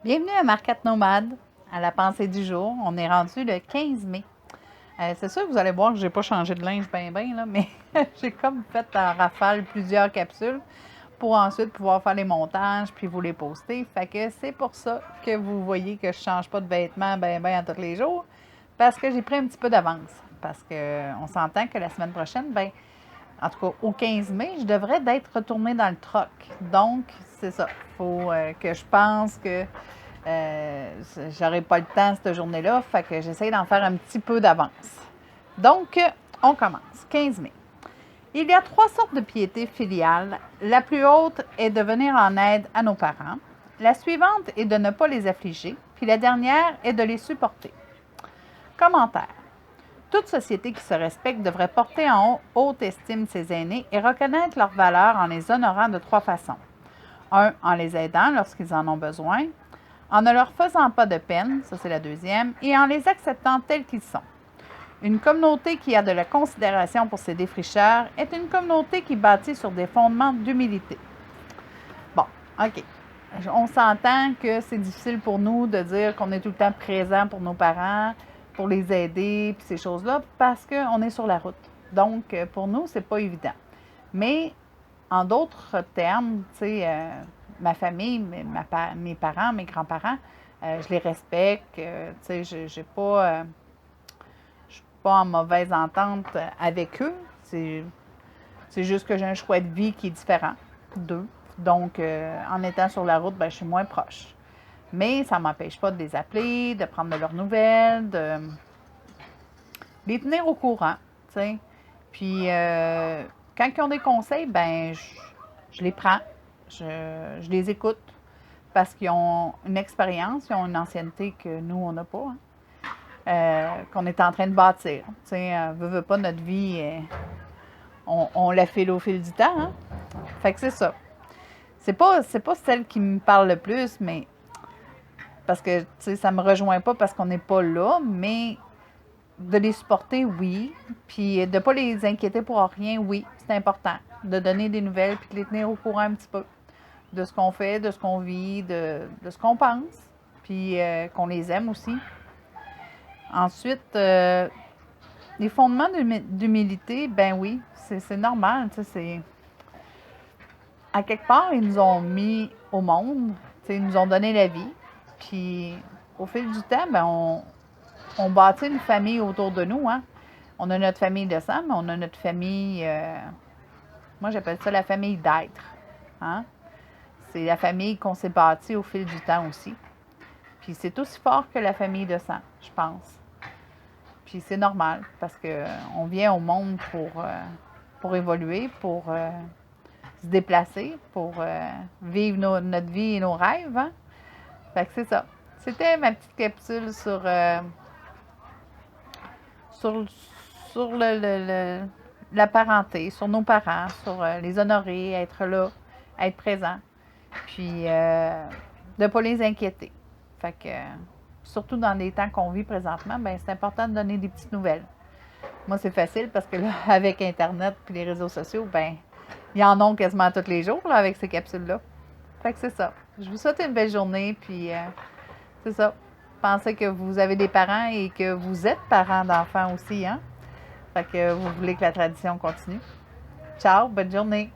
Bienvenue à Marquette Nomade, à la pensée du jour. On est rendu le 15 mai. C'est sûr que vous allez voir que j'ai pas changé de linge bien, là, mais j'ai comme fait en rafale plusieurs capsules pour ensuite pouvoir faire les montages puis vous les poster. Fait que c'est pour ça que vous voyez que je change pas de vêtements bien à tous les jours, parce que j'ai pris un petit peu d'avance. Parce qu'on s'entend que la semaine prochaine, en tout cas au 15 mai, je devrais d'être retournée dans le troc. Donc, c'est ça. Il faut que je pense que j'aurai pas le temps cette journée-là, fait que j'essaie d'en faire un petit peu d'avance. Donc, on commence. 15 mai. Il y a 3 sortes de piété filiale. La plus haute est de venir en aide à nos parents. La suivante est de ne pas les affliger. Puis la dernière est de les supporter. Commentaire. Toute société qui se respecte devrait porter en haute estime ses aînés et reconnaître leur valeur en les honorant de 3 façons. 1. En les aidant lorsqu'ils en ont besoin. En ne leur faisant pas de peine, ça c'est la deuxième, et en les acceptant tels qu'ils sont. Une communauté qui a de la considération pour ses défricheurs est une communauté qui bâtit sur des fondements d'humilité. Bon, OK. On s'entend que c'est difficile pour nous de dire qu'on est tout le temps présent pour nos parents, pour les aider, puis ces choses-là, parce qu'on est sur la route. Donc, pour nous, c'est pas évident. Mais, en d'autres termes, tu sais, ma famille, mes parents, mes grands-parents, je les respecte. Tu sais, je suis pas en mauvaise entente avec eux. C'est juste que j'ai un choix de vie qui est différent d'eux. Donc, en étant sur la route, je suis moins proche. Mais ça ne m'empêche pas de les appeler, de prendre de leurs nouvelles, de les tenir au courant. T'sais. Puis, quand ils ont des conseils, je les prends, je les écoute parce qu'ils ont une expérience, ils ont une ancienneté que nous, on n'a pas, qu'on est en train de bâtir. Veut pas notre vie, on la file au fil du temps. Hein? Fait que c'est ça. C'est pas celle qui me parle le plus, mais parce que ça me rejoint pas parce qu'on n'est pas là, mais de les supporter, oui. Puis de ne pas les inquiéter pour rien, oui, c'est important. De donner des nouvelles puis de les tenir au courant un petit peu de ce qu'on fait, de ce qu'on vit, de ce qu'on pense, puis qu'on les aime aussi. Ensuite, les fondements d'humilité, ben oui, c'est normal. C'est à quelque part, ils nous ont mis au monde, ils nous ont donné la vie. Puis au fil du temps, on bâtit une famille autour de nous. Hein? On a notre famille de sang, mais on a notre famille, moi j'appelle ça la famille d'être. Hein? C'est la famille qu'on s'est bâtie au fil du temps aussi. Puis c'est aussi fort que la famille de sang, je pense. Puis c'est normal, parce qu'on vient au monde pour évoluer, pour se déplacer, pour vivre notre vie et nos rêves. Hein? Fait que c'est ça. C'était ma petite capsule sur la parenté, sur nos parents, sur les honorer, être là, être présent, puis de ne pas les inquiéter. Fait que, surtout dans les temps qu'on vit présentement, c'est important de donner des petites nouvelles. Moi, c'est facile parce que là, avec Internet et les réseaux sociaux, il y en a quasiment tous les jours là, avec ces capsules-là. Fait que c'est ça. Je vous souhaite une belle journée, puis c'est ça. Pensez que vous avez des parents et que vous êtes parents d'enfants aussi, hein? Fait que vous voulez que la tradition continue. Ciao, bonne journée!